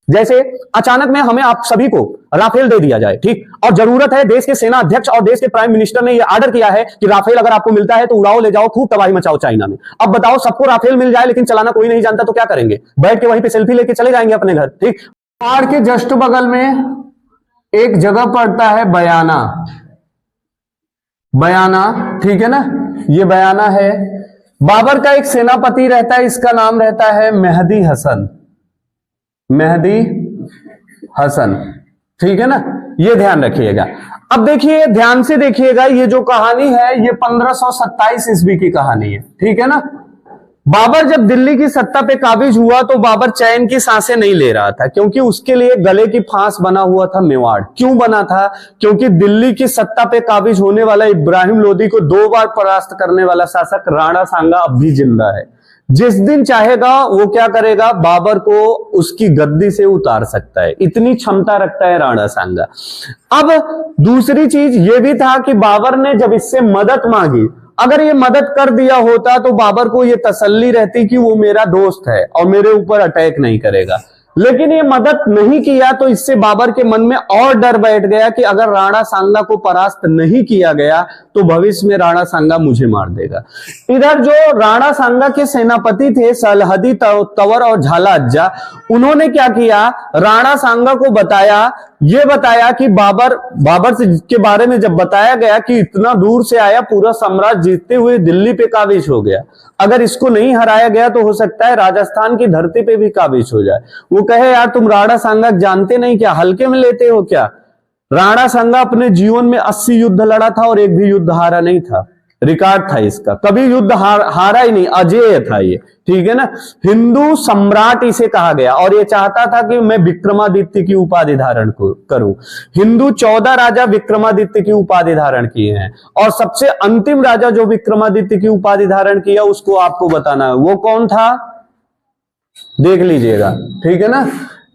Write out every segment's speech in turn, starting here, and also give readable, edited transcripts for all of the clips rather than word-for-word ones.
जैसे अचानक में हमें आप सभी को राफेल दे दिया जाए, ठीक, और जरूरत है, देश के सेना अध्यक्ष और देश के प्राइम मिनिस्टर ने यह ऑर्डर किया है कि राफेल अगर आपको मिलता है तो उड़ाओ, ले जाओ, खूब तबाही मचाओ चाइना में। अब बताओ, सबको राफेल मिल जाए लेकिन चलाना कोई नहीं जानता तो क्या करेंगे? बैठ के वहीं पे सेल्फी लेके चले जाएंगे अपने घर, ठीक। पहाड़ के जस्ट बगल में एक जगह पड़ता है बयाना, बयाना, ठीक है ना, ये बयाना है। बाबर का एक सेनापति रहता है, इसका नाम रहता है मेहदी हसन, मेहदी हसन, ठीक है ना, ये ध्यान रखिएगा। अब देखिए, ध्यान से देखिएगा, ये जो कहानी है ये 1527 ईस्वी की कहानी है, ठीक है ना। बाबर जब दिल्ली की सत्ता पे काबिज हुआ तो बाबर चैन की सांसें नहीं ले रहा था, क्योंकि उसके लिए गले की फांस बना हुआ था मेवाड़। क्यों बना था? क्योंकि दिल्ली की सत्ता पे काबिज होने वाला इब्राहिम लोदी को 2 बार परास्त करने वाला शासक राणा सांगा अब भी जिंदा है। जिस दिन चाहेगा वो क्या करेगा, बाबर को उसकी गद्दी से उतार सकता है, इतनी क्षमता रखता है राणा सांगा। अब दूसरी चीज ये भी था कि बाबर ने जब इससे मदद मांगी, अगर ये मदद कर दिया होता तो बाबर को ये तसल्ली रहती कि वो मेरा दोस्त है और मेरे ऊपर अटैक नहीं करेगा, लेकिन ये मदद नहीं किया तो इससे बाबर के मन में और डर बैठ गया कि अगर राणा सांगा को परास्त नहीं किया गया तो भविष्य में राणा सांगा मुझे मार देगा। इधर जो राणा सांगा के सेनापति थे सलहदी तंवर और झाला अज्जा, उन्होंने क्या किया, राणा सांगा को बताया, ये बताया कि बाबर के बारे में जब बताया गया कि इतना दूर से आया, पूरा साम्राज्य जीतते हुए दिल्ली पे काबिज हो गया, अगर इसको नहीं हराया गया तो हो सकता है राजस्थान की धरती पे भी काबिज हो जाए। वो कहे, यार तुम राणा सांगा जानते नहीं क्या, हल्के में लेते हो क्या? राणा सांगा अपने जीवन में 80 युद्ध लड़ा था और एक भी युद्ध हारा नहीं था, रिकॉर्ड था इसका, कभी युद्ध हारा ही नहीं, अजेय था ये, ठीक है ना। हिंदू सम्राट इसे कहा गया और ये चाहता था कि मैं विक्रमादित्य की उपाधि धारण करूं। हिंदू 14 राजा विक्रमादित्य की उपाधि धारण किए हैं और सबसे अंतिम राजा जो विक्रमादित्य की उपाधि धारण किया उसको आपको बताना है, वो कौन था, देख लीजिएगा, ठीक है ना।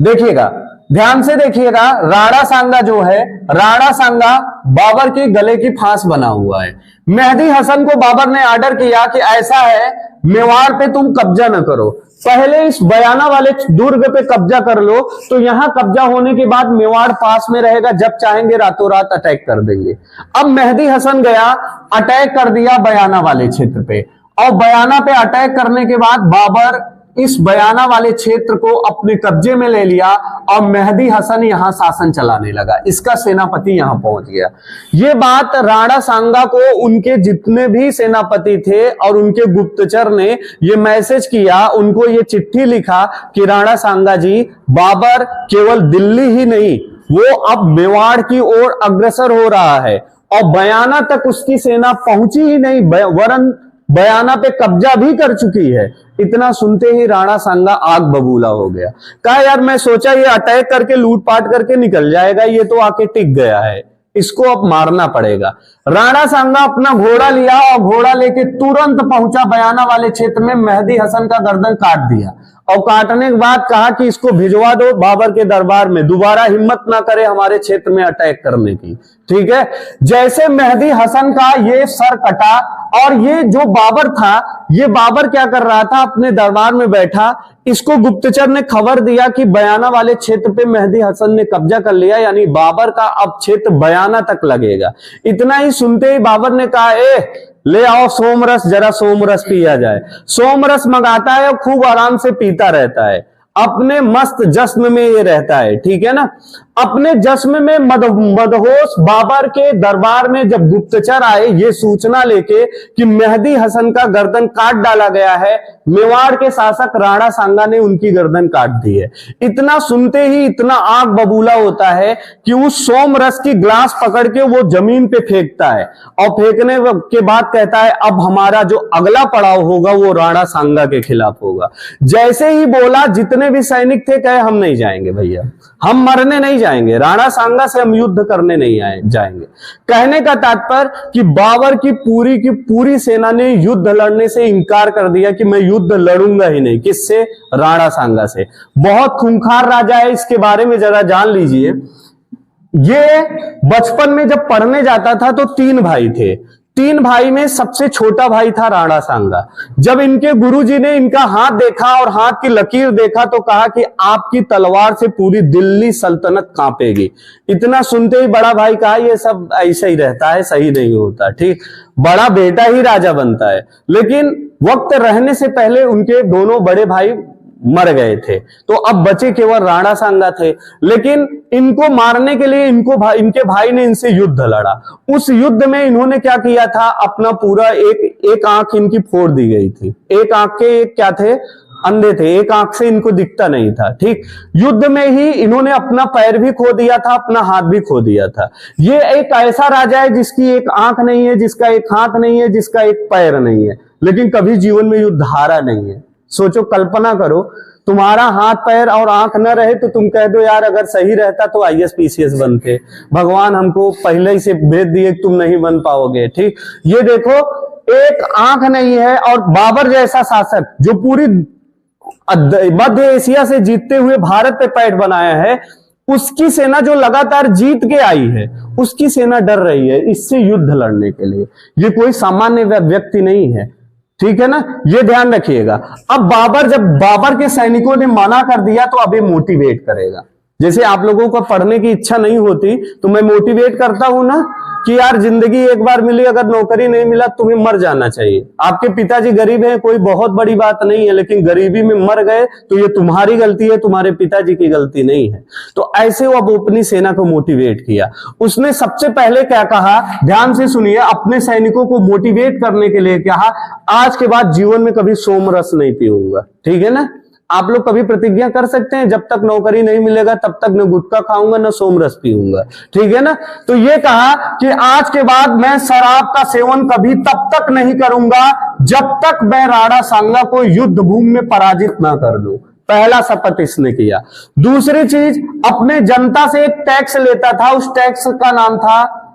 देखिएगा, ध्यान से देखिएगा, राणा सांगा जो है, राणा सांगा बाबर के गले की फांस बना हुआ है। मेहदी हसन को बाबर ने ऑर्डर किया कि ऐसा है, मेवाड़ पे तुम कब्जा न करो, पहले इस बयाना वाले दुर्ग पे कब्जा कर लो, तो यहां कब्जा होने के बाद मेवाड़ पास में रहेगा, जब चाहेंगे रातों रात अटैक कर देंगे। अब मेहदी हसन गया, अटैक कर दिया बयाना वाले क्षेत्र पे, और बयाना पे अटैक करने के बाद बाबर इस बयाना वाले क्षेत्र को अपने कब्जे में ले लिया और मेहदी हसन यहां शासन चलाने लगा, इसका सेनापति यहां पहुंच गया। ये बात राणा सांगा को उनके जितने भी सेनापति थे और उनके गुप्तचर ने ये मैसेज किया, उनको ये चिट्ठी लिखा कि राणा सांगा जी, बाबर केवल दिल्ली ही नहीं, वो अब मेवाड़ की ओर अग्रसर हो रहा है और बयाना तक उसकी सेना पहुंची ही नहीं, वरन बयाना पे कब्जा भी कर चुकी है। इतना सुनते ही राणा सांगा आग बबूला हो गया, कहा यार मैं सोचा ये अटैक करके लूटपाट करके निकल जाएगा, ये तो आके टिक गया है, इसको अब मारना पड़ेगा। राणा सांगा अपना घोड़ा लिया और घोड़ा लेके तुरंत पहुंचा बयाना वाले क्षेत्र में, मेहदी हसन का गर्दन काट दिया और काटने के बाद कहा कि इसको भिजवा दो बाबर के दरबार में, दोबारा हिम्मत ना करे हमारे क्षेत्र में अटैक करने की, ठीक है। जैसे मेहदी हसन का ये सर कटा और ये जो बाबर था, ये बाबर क्या कर रहा था, अपने दरबार में बैठा, इसको गुप्तचर ने खबर दिया कि बयाना वाले क्षेत्र पे मेहदी हसन ने कब्जा कर लिया, यानी बाबर का अब क्षेत्र बयाना तक लगेगा। इतना ही सुनते ही बाबर ने कहा, ले आओ सोमरस, जरा सोमरस पिया जाए। सोमरस मंगाता है और खूब आराम से पीता रहता है, अपने मस्त जश्न में ये रहता है, ठीक है ना। अपने जश्न में मदहोश बाबर के दरबार में जब गुप्तचर आए ये सूचना लेके कि मेहदी हसन का गर्दन काट डाला गया है, मेवाड़ के शासक राणा सांगा ने उनकी गर्दन काट दी है, इतना सुनते ही इतना आग बबूला होता है कि उस सोम रस की ग्लास पकड़ के वो जमीन पे फेंकता है और फेंकने के बाद कहता है अब हमारा जो अगला पड़ाव होगा वो राणा सांगा के खिलाफ होगा। जैसे ही बोला, जितने जितने भी सैनिक थे कहे हम नहीं जाएंगे भैया, हम मरने नहीं जाएंगे, राणा सांगा से हम युद्ध करने नहीं जाएंगे। कहने का तात्पर्य कि बाबर की पूरी सेना ने युद्ध लड़ने से इनकार कर दिया कि मैं युद्ध लड़ूंगा ही नहीं। किससे? राणा सांगा से। बहुत खूंखार राजा है, इसके बारे में जरा जान लीजिए। ये बचपन में जब पढ़ने जाता था तो 3 भाई थे। 3 भाई में सबसे छोटा भाई था राणा सांगा। जब इनके गुरुजी ने इनका हाथ देखा और हाथ की लकीर देखा तो कहा कि आपकी तलवार से पूरी दिल्ली सल्तनत कांपेगी। इतना सुनते ही बड़ा भाई कहा ये सब ऐसा ही रहता है, सही नहीं होता, ठीक, बड़ा बेटा ही राजा बनता है। लेकिन वक्त रहने से पहले उनके दोनों बड़े भाई मर गए थे, तो अब बचे केवल राणा सांगा थे। लेकिन इनको मारने के लिए इनके भाई ने इनसे युद्ध लड़ा। उस युद्ध में इन्होंने क्या किया था, अपना पूरा एक आंख इनकी फोड़ दी गई थी। एक आंख के क्या थे, अंधे थे, एक आंख से इनको दिखता नहीं था, ठीक। युद्ध में ही इन्होंने अपना पैर भी खो दिया था, अपना हाथ भी खो दिया था। ये एक ऐसा राजा है जिसकी एक आंख नहीं है, जिसका एक हाथ नहीं है, जिसका एक पैर नहीं है, लेकिन कभी जीवन में युद्ध हारा नहीं है। सोचो, कल्पना करो, तुम्हारा हाथ पैर और आंख न रहे तो तुम कह दो यार अगर सही रहता तो IAS PCS बनते, भगवान हमको पहले ही से भेज दिए तुम नहीं बन पाओगे, ठीक। ये देखो, एक आंख नहीं है और बाबर जैसा शासक जो पूरी मध्य एशिया से जीतते हुए भारत पे पैठ बनाया है, उसकी सेना जो लगातार जीत के आई है, उसकी सेना डर रही है इससे युद्ध लड़ने के लिए। ये कोई सामान्य व्यक्ति नहीं है, ठीक है ना, ये ध्यान रखिएगा। अब जब बाबर के सैनिकों ने मना कर दिया तो अब ये मोटिवेट करेगा। जैसे आप लोगों को पढ़ने की इच्छा नहीं होती तो मैं मोटिवेट करता हूं ना कि यार जिंदगी एक बार मिली, अगर नौकरी नहीं मिला तुम्हें मर जाना चाहिए। आपके पिताजी गरीब हैं, कोई बहुत बड़ी बात नहीं है, लेकिन गरीबी में मर गए तो ये तुम्हारी गलती है, तुम्हारे पिताजी की गलती नहीं है। तो ऐसे वो अब अपनी सेना को मोटिवेट किया। उसने सबसे पहले क्या कहा, ध्यान से सुनिए, अपने सैनिकों को मोटिवेट करने के लिए कहा, आज के बाद जीवन में कभी सोमरस नहीं पीऊंगा, ठीक है ना। आप लोग कभी प्रतिज्ञा कर सकते हैं, जब तक नौकरी नहीं मिलेगा तब तक न गुटखा खाऊंगा न सोमरस पीऊंगा, ठीक है ना। तो ये कहा कि आज के बाद मैं शराब का सेवन कभी तब तक नहीं करूंगा जब तक मैं राणा सांगा को युद्ध भूमि में पराजित ना कर दूं। पहला शपथ इसने किया। दूसरी चीज, अपने जनता से एक टैक्स लेता था, उस टैक्स का नाम था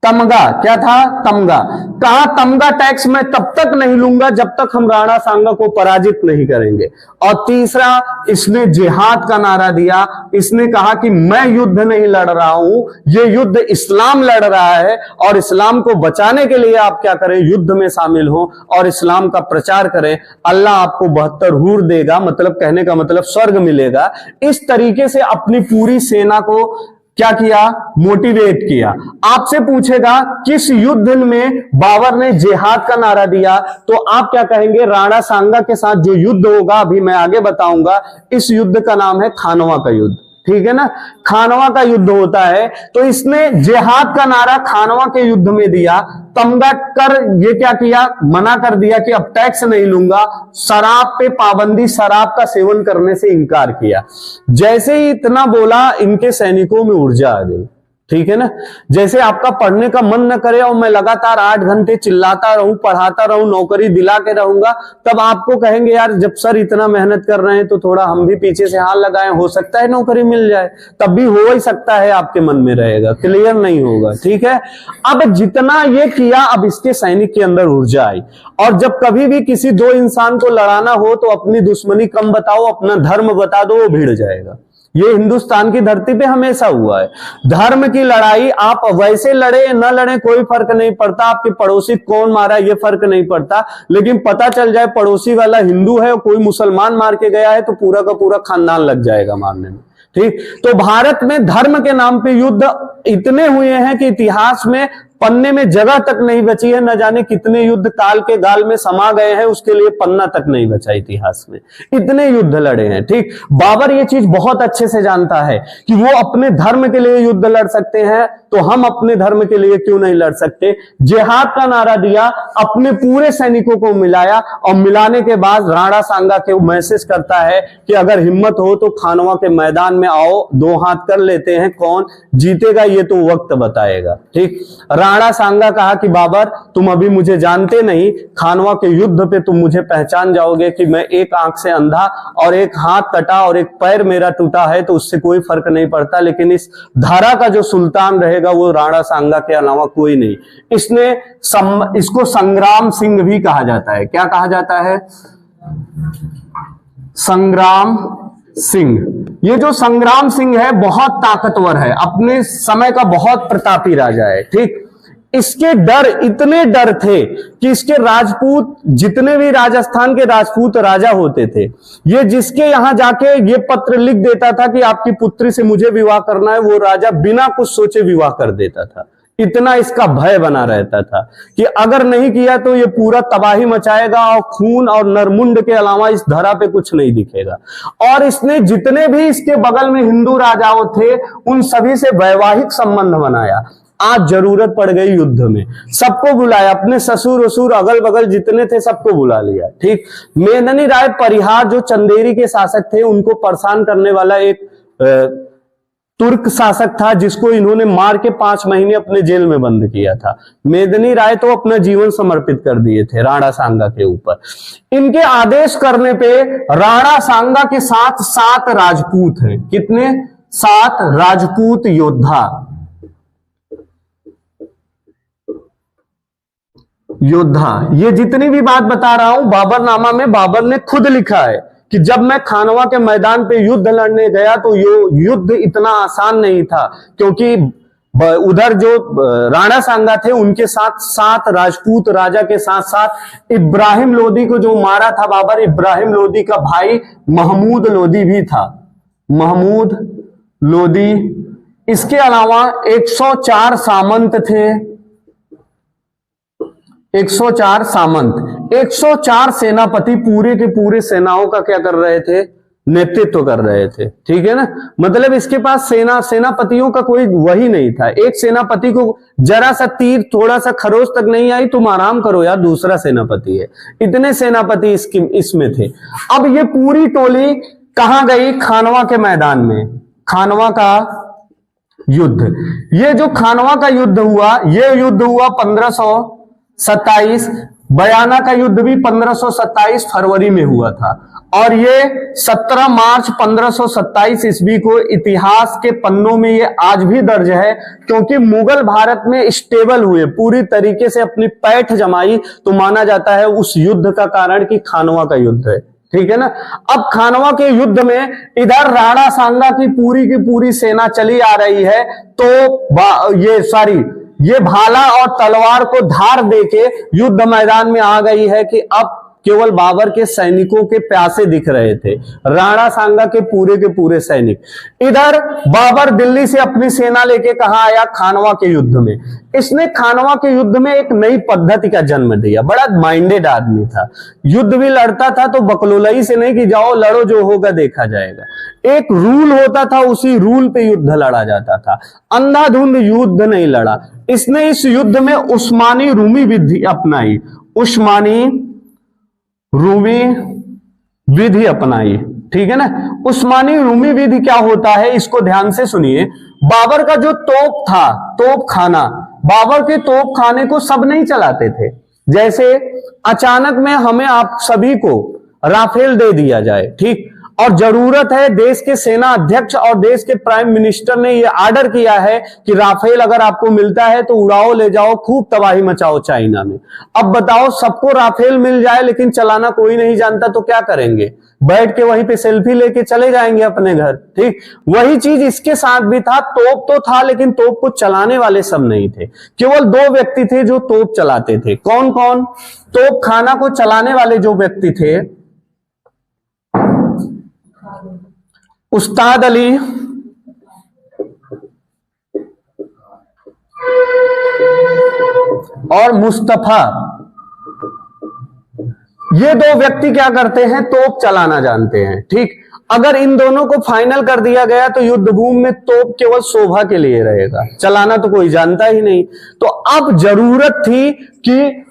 तमगा। क्या था? तमगा। कहा तमगा टैक्स मैं तब तक नहीं लूंगा जब तक हम राणा सांगा को पराजित नहीं करेंगे। और तीसरा, इसने जिहाद का नारा दिया। इसने कहा कि मैं युद्ध नहीं लड़ रहा हूं, ये युद्ध इस्लाम लड़ रहा है और इस्लाम को बचाने के लिए आप क्या करें, युद्ध में शामिल हो और इस्लाम का प्रचार करें। अल्लाह आपको 72 हूर देगा, मतलब कहने का मतलब स्वर्ग मिलेगा। इस तरीके से अपनी पूरी सेना को क्या किया, मोटिवेट किया। आपसे पूछेगा किस युद्ध में बाबर ने जिहाद का नारा दिया, तो आप क्या कहेंगे, राणा सांगा के साथ जो युद्ध होगा अभी मैं आगे बताऊंगा, इस युद्ध का नाम है खानवा का युद्ध, ठीक है ना। खानवा का युद्ध होता है, तो इसने जिहाद का नारा खानवा के युद्ध में दिया। तमगा कर ये क्या किया, मना कर दिया कि अब टैक्स नहीं लूंगा। शराब पे पाबंदी, शराब का सेवन करने से इनकार किया। जैसे ही इतना बोला, इनके सैनिकों में ऊर्जा आ गई, ठीक है ना। जैसे आपका पढ़ने का मन न करे और मैं लगातार 8 घंटे चिल्लाता रहूं, पढ़ाता रहूं, नौकरी दिला के रहूंगा, तब आपको कहेंगे यार जब सर इतना मेहनत कर रहे हैं तो थोड़ा हम भी पीछे से हाथ लगाएं, हो सकता है नौकरी मिल जाए। तब भी हो ही सकता है, आपके मन में रहेगा, क्लियर नहीं होगा, ठीक है। अब जितना ये किया, अब इसके सैनिक के अंदर ऊर्जा आई। और जब कभी भी किसी 2 इंसान को लड़ाना हो तो अपनी दुश्मनी कम बताओ, अपना धर्म बता दो, वो भिड़ जाएगा। ये हिंदुस्तान की धरती पे हमेशा हुआ है। धर्म की लड़ाई आप वैसे लड़े न लड़े कोई फर्क नहीं पड़ता, आपके पड़ोसी कौन मारा ये फर्क नहीं पड़ता, लेकिन पता चल जाए पड़ोसी वाला हिंदू है और कोई मुसलमान मार के गया है तो पूरा का पूरा खानदान लग जाएगा मारने में, ठीक। तो भारत में धर्म के नाम पे युद्ध इतने हुए हैं कि इतिहास में पन्ने में जगह तक नहीं बची है। न जाने कितने युद्ध काल के गाल में समा गए हैं, उसके लिए पन्ना तक नहीं बचा इतिहास में, इतने युद्ध लड़े हैं, ठीक। बाबर ये चीज बहुत अच्छे से जानता है कि वो अपने धर्म के लिए युद्ध लड़ सकते हैं, तो हम अपने धर्म के लिए क्यों नहीं लड़ सकते। जिहाद का नारा दिया, अपने पूरे सैनिकों को मिलाया और मिलाने के बाद राणा सांगा के मैसेज करता है कि अगर हिम्मत हो तो खानवा के मैदान में आओ, 2 हाथ कर लेते हैं, कौन जीतेगा ये तो वक्त बताएगा, ठीक। राणा सांगा कहा कि बाबर तुम अभी मुझे जानते नहीं, खानवा के युद्ध पे तुम मुझे पहचान जाओगे कि मैं एक आंख से अंधा और एक हाथ कटा और एक पैर मेरा टूटा है, तो उससे कोई फर्क नहीं पड़ता, लेकिन इस धारा का जो सुल्तान रहेगा वो राणा सांगा के अलावा कोई नहीं। इसको संग्राम सिंह भी कहा जाता है। क्या कहा जाता है? संग्राम सिंह। ये जो संग्राम सिंह है बहुत ताकतवर है, अपने समय का बहुत प्रतापी राजा है, ठीक। इसके डर इतने डर थे कि इसके राजपूत, जितने भी राजस्थान के राजपूत राजा होते थे, ये जिसके यहां जाके ये पत्र लिख देता था कि आपकी पुत्री से मुझे विवाह करना है, वो राजा बिना कुछ सोचे विवाह कर देता था। इतना इसका भय बना रहता था कि अगर नहीं किया तो ये पूरा तबाही मचाएगा और खून और नरमुंड के अलावा इस धरा पे कुछ नहीं दिखेगा। और इसने जितने भी इसके बगल में हिंदू राजाओं थे उन सभी से वैवाहिक संबंध बनाया। आज जरूरत पड़ गई युद्ध में, सबको बुलाया, अपने ससुर वसुर अगल बगल जितने थे सबको बुला लिया, ठीक। मेदिनी राय परिहार जो चंदेरी के शासक थे, उनको परेशान करने वाला एक तुर्क शासक था जिसको इन्होंने मार के 5 महीने अपने जेल में बंद किया था। मेदिनी राय तो अपना जीवन समर्पित कर दिए थे राणा सांगा के ऊपर। इनके आदेश करने पे राणा सांगा के साथ 7 राजपूत हैं। कितने? 7 राजपूत योद्धा। ये जितनी भी बात बता रहा हूं बाबरनामा में बाबर ने खुद लिखा है कि जब मैं खानवा के मैदान पे युद्ध लड़ने गया तो युद्ध इतना आसान नहीं था, क्योंकि उधर जो राणा सांगा थे उनके साथ 7 राजपूत राजा के साथ साथ इब्राहिम लोदी को जो मारा था बाबर, इब्राहिम लोदी का भाई महमूद लोदी भी था। महमूद लोदी, इसके अलावा 104 सामंत थे। 104 सामंत, 104 सेनापति पूरे के पूरे सेनाओं का क्या कर रहे थे? नेतृत्व कर रहे थे, ठीक है ना। मतलब इसके पास सेनापतियों का कोई वही नहीं था। एक सेनापति को जरा सा तीर, थोड़ा सा खरोच तक नहीं आई, तुम आराम करो यार, दूसरा सेनापति है। इतने सेनापति इसमें थे। अब ये पूरी टोली कहां गई? खानवा के मैदान में। खानवा का युद्ध, ये जो खानवा का युद्ध हुआ, ये युद्ध हुआ 1527। बयाना का युद्ध भी 1527 फरवरी में हुआ था और ये 17 मार्च 1527 ईस्वी को इतिहास के पन्नों में ये आज भी दर्ज है, क्योंकि मुगल भारत में स्टेबल हुए, पूरी तरीके से अपनी पैठ जमाई, तो माना जाता है उस युद्ध का कारण कि खानवा का युद्ध है, ठीक है ना। अब खानवा के युद्ध में इधर राणा सांगा की पूरी सेना चली आ रही है, तो ये भाला और तलवार को धार देके युद्ध मैदान में आ गई है कि अब केवल बाबर के सैनिकों के प्यासे दिख रहे थे, राणा सांगा के पूरे सैनिक। इधर बाबर दिल्ली से अपनी सेना लेके कहां आया? खानवा के युद्ध में। इसने खानवा के युद्ध में एक नई पद्धति का जन्म दिया। बड़ा माइंडेड आदमी था, युद्ध भी लड़ता था तो बकलोलई से नहीं कि जाओ लड़ो, जो होगा देखा जाएगा। एक रूल होता था, उसी रूल पे युद्ध लड़ा जाता था, अंधाधुंध युद्ध नहीं लड़ा। इसने इस युद्ध में उस्मानी रूमी विधि अपनाई, उस्मानी रूमी विधि अपनाई, ठीक है ना। उस्मानी रूमी विधि क्या होता है, इसको ध्यान से सुनिए। बाबर का जो तोप था, तोप खाना, बाबर के तोप खाने को सब नहीं चलाते थे। जैसे अचानक में हमें आप सभी को राफेल दे दिया जाए, ठीक, और जरूरत है, देश के सेना अध्यक्ष और देश के प्राइम मिनिस्टर ने यह ऑर्डर किया है कि राफेल अगर आपको मिलता है तो उड़ाओ, ले जाओ, खूब तबाही मचाओ चाइना में। अब बताओ, सबको राफेल मिल जाए लेकिन चलाना कोई नहीं जानता तो क्या करेंगे? बैठ के वहीं पे सेल्फी लेके चले जाएंगे अपने घर, ठीक। वही चीज इसके साथ भी था। तोप तो था लेकिन तोप को चलाने वाले सब नहीं थे। केवल 2 व्यक्ति थे जो तोप चलाते थे। कौन कौन? तोप खाना को चलाने वाले जो व्यक्ति थे, उस्ताद अली और मुस्तफा, ये 2 व्यक्ति क्या करते हैं? तोप चलाना जानते हैं, ठीक। अगर इन दोनों को फाइनल कर दिया गया तो युद्ध भूमि में तोप केवल शोभा के लिए रहेगा, चलाना तो कोई जानता ही नहीं। तो अब जरूरत थी कि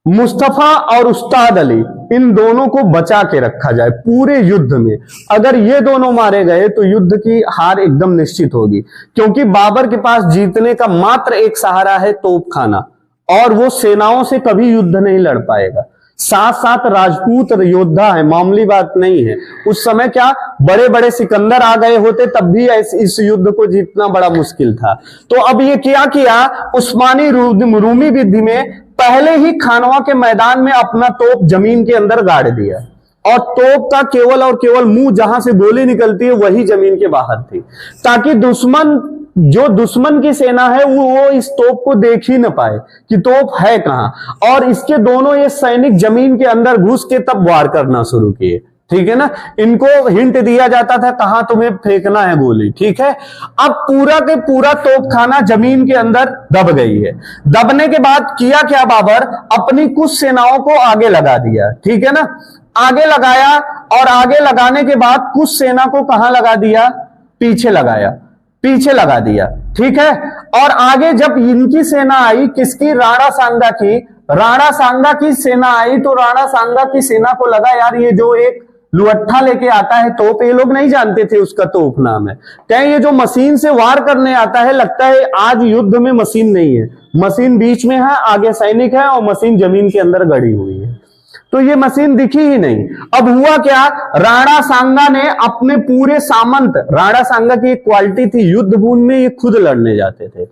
मुस्तफा और उस्ताद अली, इन दोनों को बचा के रखा जाए पूरे युद्ध में। अगर ये दोनों मारे गए तो युद्ध की हार एकदम निश्चित होगी, क्योंकि बाबर के पास जीतने का मात्र एक सहारा है, तोपखाना, और वो सेनाओं से कभी युद्ध नहीं लड़ पाएगा। साथ साथ राजपूत योद्धा है, मामूली बात नहीं है। उस समय क्या बड़े बड़े सिकंदर आ गए होते तब भी इस युद्ध को जीतना बड़ा मुश्किल था। तो अब ये क्या किया, उस्मानी रूमी विधि में पहले ही खानवा के मैदान में अपना तोप जमीन के अंदर गाड़ दिया, और तोप का केवल और केवल मुंह, जहां से गोली निकलती है वही जमीन के बाहर थी, ताकि दुश्मन की सेना है वो इस तोप को देख ही न पाए कि तोप है कहां। और इसके दोनों ये सैनिक जमीन के अंदर घुस के तब वार करना शुरू किए, ठीक है ना। इनको हिंट दिया जाता था कहां तुम्हें फेंकना है गोली, ठीक है। अब पूरा के पूरा तोपखाना जमीन के अंदर दब गई है। दबने के बाद किया क्या, बाबर अपनी कुछ सेनाओं को आगे लगा दिया, ठीक है ना, आगे लगाया, और आगे लगाने के बाद कुछ सेना को कहां लगा दिया, पीछे लगा दिया, ठीक है। और आगे जब इनकी सेना आई, किसकी, राणा सांगा की सेना आई, तो राणा सांगा की सेना को लगा यार ये जो एक लुअट्ठा लेके आता है तोप, ये लोग नहीं जानते थे उसका तोप नाम है, कहीं ये जो मशीन से वार करने आता है, लगता है आज युद्ध में मशीन नहीं है, मशीन बीच में है, आगे सैनिक है और मशीन जमीन के अंदर गड़ी हुई है, तो ये मशीन दिखी ही नहीं। अब हुआ क्या, राणा सांगा ने अपने पूरे सामंत, राणा सांगा की एक क्वालिटी थी, युद्ध भूमि में ये खुद लड़ने जाते थे,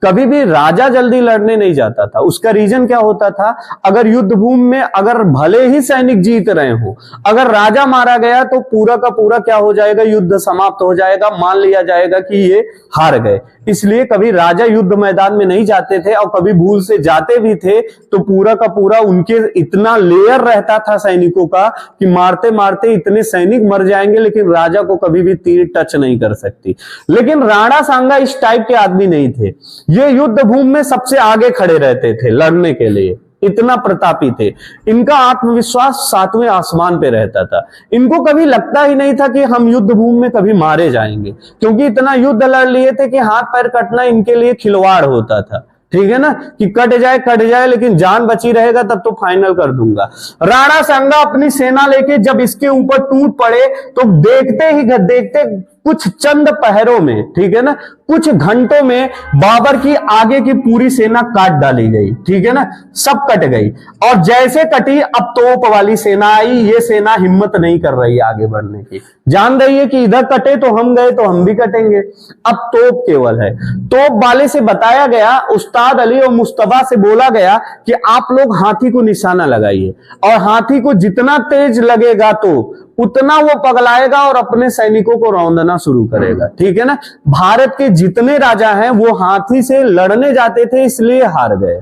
कभी भी राजा जल्दी लड़ने नहीं जाता था। उसका रीजन क्या होता था, अगर युद्ध भूमि में अगर भले ही सैनिक जीत रहे हो, अगर राजा मारा गया तो पूरा का पूरा क्या हो जाएगा, युद्ध समाप्त हो जाएगा, मान लिया जाएगा कि ये हार गए। इसलिए कभी राजा युद्ध मैदान में नहीं जाते थे, और कभी भूल से जाते भी थे तो पूरा का पूरा उनके इतना लेयर रहता था सैनिकों का कि मारते मारते इतने सैनिक मर जाएंगे, लेकिन राजा को कभी भी तीर टच नहीं कर सकती। लेकिन राणा सांगा इस टाइप के आदमी नहीं थे, ये युद्ध भूमि में सबसे आगे खड़े रहते थे लड़ने के लिए, इतना प्रतापी थे। इनका आत्मविश्वास 7वें आसमान पे रहता था, इनको कभी लगता ही नहीं था कि हम युद्ध भूमि में कभी मारे जाएंगे, क्योंकि इतना युद्ध लड़ लिए थे कि हाथ पैर कटना इनके लिए खिलवाड़ होता था, ठीक है ना, कि कट जाए लेकिन जान बची रहेगा तब तो फाइनल कर दूंगा। राणा सांगा अपनी सेना लेके जब इसके ऊपर टूट पड़े तो देखते कुछ चंद पहरों में, ठीक है ना, कुछ घंटों में बाबर की आगे की पूरी सेना काट डाली गई, ठीक है ना, सब कट गई। और जैसे कटी, अब तोप वाली सेना आई, ये सेना हिम्मत नहीं कर रही आगे बढ़ने की, जान रही है कि इधर कटे तो हम गए तो हम भी कटेंगे। अब तोप केवल है, तोप वाले से बताया गया, उस्ताद अली और मुस्तफा से बोला गया कि आप लोग हाथी को निशाना लगाइए, और हाथी को जितना तेज लगेगा तो उतना वो पगलाएगा और अपने सैनिकों को रौंदना शुरू करेगा, ठीक है ना। भारत के जितने राजा हैं वो हाथी से लड़ने जाते थे, इसलिए हार गए।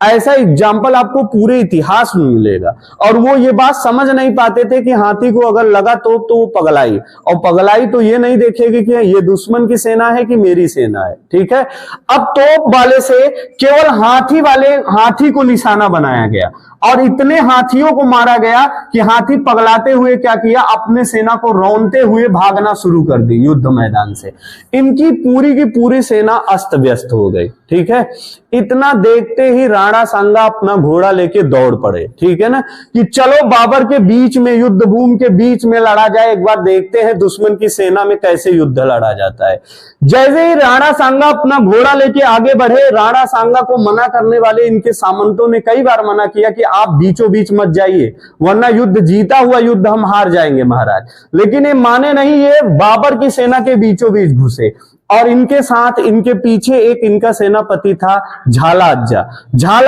ऐसा एग्जाम्पल आपको पूरे इतिहास में मिलेगा। और वो ये बात समझ नहीं पाते थे कि हाथी को अगर लगा तो वो पगलाई, और पगलाई तो ये नहीं देखेगी कि ये दुश्मन की सेना है कि मेरी सेना है, ठीक है। अब तोप वाले से केवल हाथी को निशाना बनाया गया, और इतने हाथियों को मारा गया कि हाथी पगलाते हुए क्या किया, अपने सेना को रौंदते हुए भागना शुरू कर दी युद्ध मैदान से। इनकी पूरी की पूरी सेना अस्त व्यस्त हो गई, ठीक है। इतना देखते ही राणा सांगा अपना घोड़ा लेके दौड़ पड़े, ठीक है ना, कि चलो बाबर के बीच में, युद्ध भूमि के बीच में लड़ा जाए, एक बार देखते हैं दुश्मन की सेना में कैसे युद्ध लड़ा जाता है। जैसे ही राणा सांगा अपना घोड़ा लेके आगे बढ़े, राणा सांगा को मना करने वाले इनके सामंतों ने कई बार मना किया कि आप बीचों बीच मत जाइए, वरना युद्ध जीता हुआ युद्ध हम हार जाएंगे महाराज। लेकिन ये माने नहीं, ये बाबर की सेना के बीचों बीच घुसे, और इनके साथ इनके पीछे एक इनका सेनापति था झाला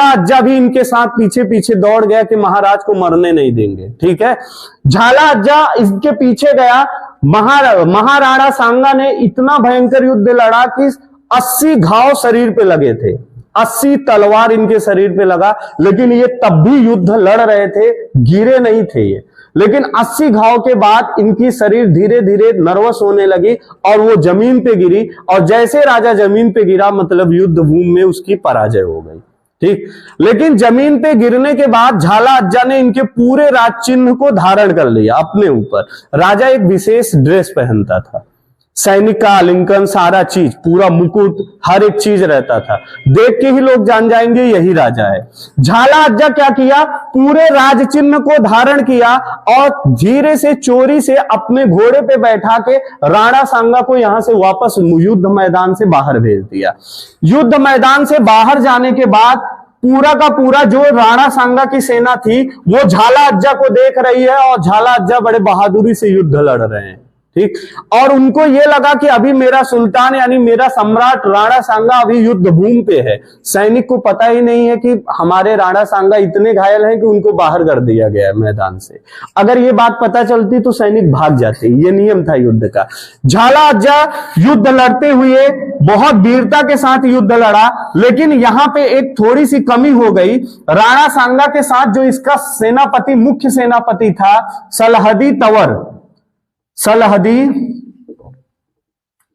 अज्जा भी इनके साथ पीछे पीछे दौड़ गया कि महाराज को मरने नहीं देंगे, ठीक है। झाला अज्जा इसके पीछे गया। महाराणा सांगा ने इतना भयंकर युद्ध लड़ा कि 80 घाव शरीर पे लगे थे, 80 तलवार इनके शरीर पे लगा, लेकिन ये तब भी युद्ध लड़ रहे थे, गिरे नहीं थे ये। लेकिन 80 घाव के बाद इनकी शरीर धीरे धीरे नर्वस होने लगी और वो जमीन पे गिरी, और जैसे राजा जमीन पे गिरा मतलब युद्ध भूमि में उसकी पराजय हो गई, ठीक। लेकिन जमीन पे गिरने के बाद झाला अज्जा ने इनके पूरे राज चिन्ह को धारण कर लिया अपने ऊपर। राजा एक विशेष ड्रेस पहनता था, सैनिक का आलिंगन, सारा चीज, पूरा मुकुट, हर एक चीज रहता था। देख के ही लोग जान जाएंगे यही राजा है। झाला अज्जा क्या किया, पूरे राज चिन्ह को धारण किया और धीरे से चोरी से अपने घोड़े पे बैठा के राणा सांगा को यहां से वापस युद्ध मैदान से बाहर भेज दिया। युद्ध मैदान से बाहर जाने के बाद पूरा का पूरा जो राणा सांगा की सेना थी वो झाला अज्जा को देख रही है और झाला अज्जा बड़े बहादुरी से युद्ध लड़ रहे हैं, ठीक। और उनको यह लगा कि अभी मेरा सुल्तान यानी मेरा सम्राट राणा सांगा अभी युद्ध भूमि पे है। सैनिक को पता ही नहीं है कि हमारे राणा सांगा इतने घायल हैं कि उनको बाहर कर दिया गया है मैदान से। अगर ये बात पता चलती तो सैनिक भाग जाते, ये नियम था युद्ध का। झाला अज्जा युद्ध लड़ते हुए बहुत वीरता के साथ युद्ध लड़ा, लेकिन यहां पे एक थोड़ी सी कमी हो गई। राणा सांगा के साथ जो इसका सेनापति, मुख्य सेनापति था सलहदी तंवर, सलहदी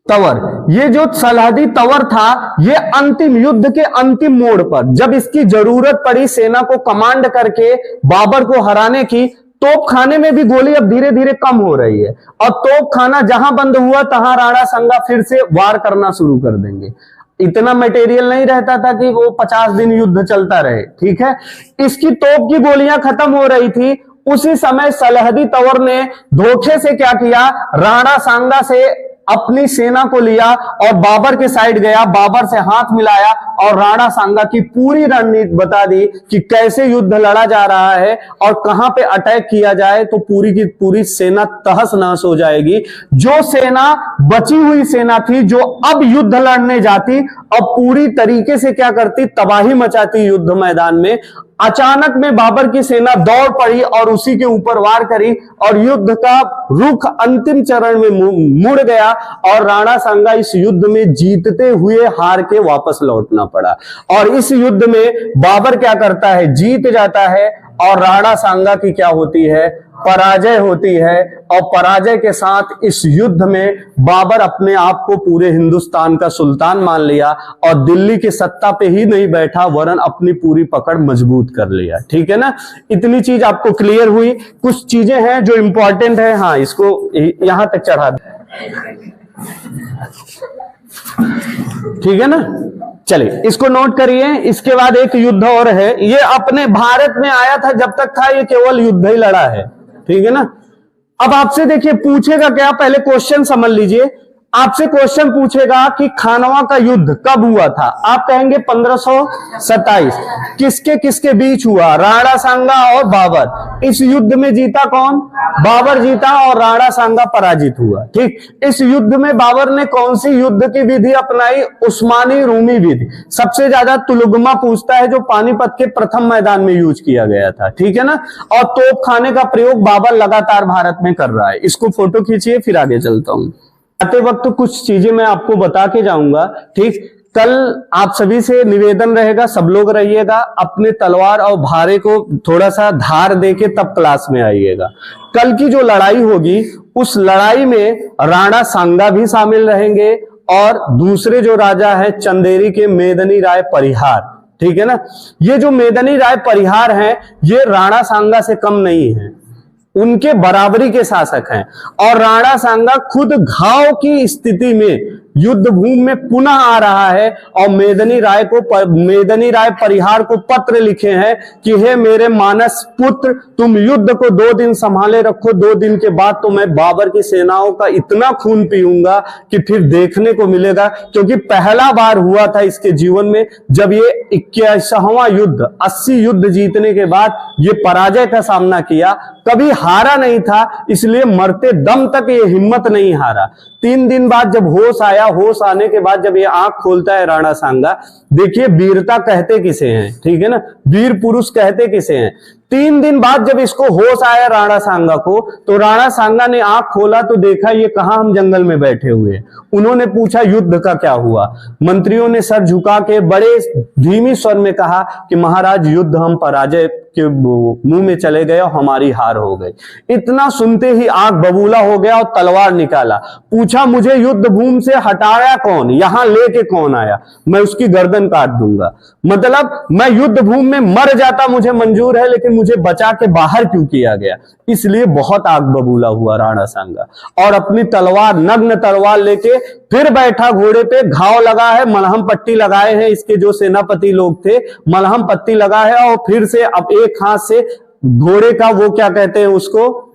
तंवर, ये जो सलहदी तंवर था ये अंतिम युद्ध के अंतिम मोड़ पर जब इसकी जरूरत पड़ी सेना को कमांड करके बाबर को हराने की, तोप खाने में भी गोली अब धीरे धीरे कम हो रही है और तोप खाना जहां बंद हुआ तहां राणा सांगा फिर से वार करना शुरू कर देंगे। इतना मटेरियल नहीं रहता था कि वो 50 दिन युद्ध चलता रहे, ठीक है। इसकी तोप की गोलियां खत्म हो रही थी। उसी समय सलहदी तंवर ने धोखे से क्या किया, राणा सांगा से अपनी सेना को लिया और बाबर के साइड गया, बाबर से हाथ मिलाया और राणा सांगा की पूरी रणनीति बता दी कि कैसे युद्ध लड़ा जा रहा है और कहां पे अटैक किया जाए तो पूरी की पूरी सेना तहस नहस हो जाएगी। जो सेना बची हुई सेना थी जो अब युद्ध लड़ने जाती, अब पूरी तरीके से क्या करती, तबाही मचाती युद्ध मैदान में। अचानक में बाबर की सेना दौड़ पड़ी और उसी के ऊपर वार करी और युद्ध का रुख अंतिम चरण में मुड़ गया और राणा सांगा इस युद्ध में जीतते हुए हार के वापस लौटना पड़ा। और इस युद्ध में बाबर क्या करता है, जीत जाता है और राणा सांगा की क्या होती है, पराजय होती है। और पराजय के साथ इस युद्ध में बाबर अपने आप को पूरे हिंदुस्तान का सुल्तान मान लिया और दिल्ली की सत्ता पे ही नहीं बैठा वरन अपनी पूरी पकड़ मजबूत कर लिया, ठीक है ना। इतनी चीज आपको क्लियर हुई। कुछ चीजें हैं जो इंपॉर्टेंट है, हाँ इसको यहां तक चढ़ा दे, ठीक है ना। चलिए इसको नोट करिए। इसके बाद एक युद्ध और है, ये अपने भारत में आया था, जब तक था ये केवल युद्ध ही लड़ा है, ठीक है ना। अब आपसे देखिए पूछेगा क्या, पहले क्वेश्चन समझ लीजिए। आपसे क्वेश्चन पूछेगा कि खानवा का युद्ध कब हुआ था, आप कहेंगे 1527। किसके किसके बीच हुआ, राणा सांगा और बाबर। इस युद्ध में जीता कौन, बाबर जीता और राणा सांगा पराजित हुआ, ठीक। इस युद्ध में बाबर ने कौन सी युद्ध की विधि अपनाई, उस्मानी रूमी विधि। सबसे ज्यादा तुलुगमा पूछता है जो पानीपत के प्रथम मैदान में यूज किया गया था, ठीक है ना। और तोप खाने का प्रयोग बाबर लगातार भारत में कर रहा है। इसको फोटो खींचिए फिर आगे चलता हूं। आते वक्त कुछ चीजें मैं आपको बता के जाऊंगा, ठीक। कल आप सभी से निवेदन रहेगा, सब लोग रहिएगा, अपने तलवार और भारे को थोड़ा सा धार देके तब क्लास में आइएगा। कल की जो लड़ाई होगी उस लड़ाई में राणा सांगा भी शामिल रहेंगे और दूसरे जो राजा है चंदेरी के मेदनी राय परिहार, ठीक है ना। ये जो मेदनी राय परिहार हैं ये राणा सांगा से कम नहीं है, उनके बराबरी के शासक हैं। और राणा सांगा खुद घाव की स्थिति में युद्ध भूमि में पुनः आ रहा है और मेदनी राय परिहार को पत्र लिखे हैं कि हे मेरे मानस पुत्र, तुम युद्ध को 2 दिन संभाले रखो, 2 दिन के बाद तो मैं बाबर की सेनाओं का इतना खून पीऊंगा कि फिर देखने को मिलेगा। क्योंकि पहला बार हुआ था इसके जीवन में जब ये 81वां युद्ध, 80 युद्ध जीतने के बाद ये पराजय का सामना किया, कभी हारा नहीं था, इसलिए मरते दम तक ये हिम्मत नहीं हारा। 3 दिन बाद जब होश आया, होश आने के बाद जब ये आंख खोलता है राणा सांगा, देखिए वीरता कहते किसे हैं, ठीक है ना, वीर पुरुष कहते किसे हैं। 3 दिन बाद जब इसको होश आया राणा सांगा को, तो राणा सांगा ने आंख खोला तो देखा ये कहां हम जंगल में बैठे हुए। उन्होंने पूछा युद्ध का क्या हुआ। मंत्रियों ने सर झुका के बड़े धीमी स्वर में कहा कि महाराज युद्ध हम पराजय के मुंह में चले गए और हमारी हार हो गई। इतना सुनते ही आंख बबूला हो गया और तलवार निकाला। पूछा मुझे युद्ध भूमि से हटाया कौन, यहां लेके कौन आया, मैं उसकी गर्दन काट दूंगा। मतलब मैं युद्ध भूमि में मर जाता मुझे मंजूर है, लेकिन मुझे बचा के बाहर क्यों किया गया, इसलिए बहुत आग बबूला हुआ राणा सांगा और अपनी तलवार, नग्न तलवार लेके फिर बैठा घोड़े पे। घाव लगा है, मलहम पट्टी लगाए हैं इसके जो सेनापति लोग थे, मलहम पट्टी लगा है और फिर से अब एक हाथ से घोड़े का वो क्या कहते हैं उसको,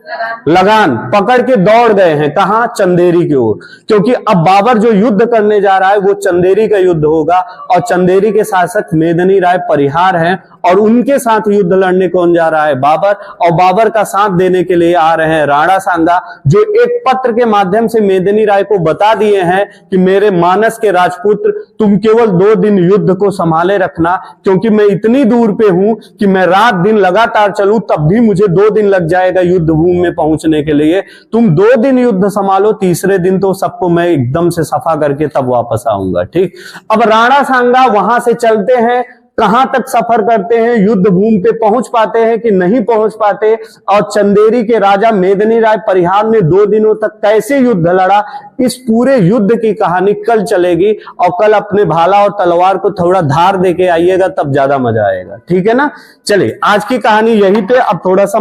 लगान पकड़ के दौड़ गए हैं। कहां? चंदेरी की ओर, क्योंकि अब बाबर जो युद्ध करने जा रहा है वो चंदेरी का युद्ध होगा और चंदेरी के शासक मेदिनी राय परिहार हैं और उनके साथ युद्ध लड़ने कौन जा रहा है? बाबर। और बाबर का साथ देने के लिए आ रहे हैं राणा सांगा, जो एक पत्र के माध्यम से मेदिनी राय को बता दिए हैं कि मेरे मानस के राजपुत्र, तुम केवल 2 दिन युद्ध को संभाले रखना, क्योंकि मैं इतनी दूर पे हूं कि मैं रात दिन लगातार चलूं तब भी मुझे 2 दिन लग जाएगा युद्ध भूमि में पहुंचने के लिए। तुम 2 दिन युद्ध संभालो, तीसरे दिन तो सबको मैं एकदम से सफा करके तब वापस आऊंगा। ठीक। अब राणा सांगा वहां से चलते हैं, कहां तक सफर करते हैं, युद्ध भूमि पे पहुंच पाते हैं कि नहीं पहुंच पाते, और चंदेरी के राजा मेदिनी राय परिहार ने 2 दिनों तक कैसे युद्ध लड़ा, इस पूरे युद्ध की कहानी कल चलेगी। और कल अपने भाला और तलवार को थोड़ा धार देके आइएगा, तब ज्यादा मजा आएगा। ठीक है ना। चलिए आज की कहानी यहीं पे, अब थोड़ा सा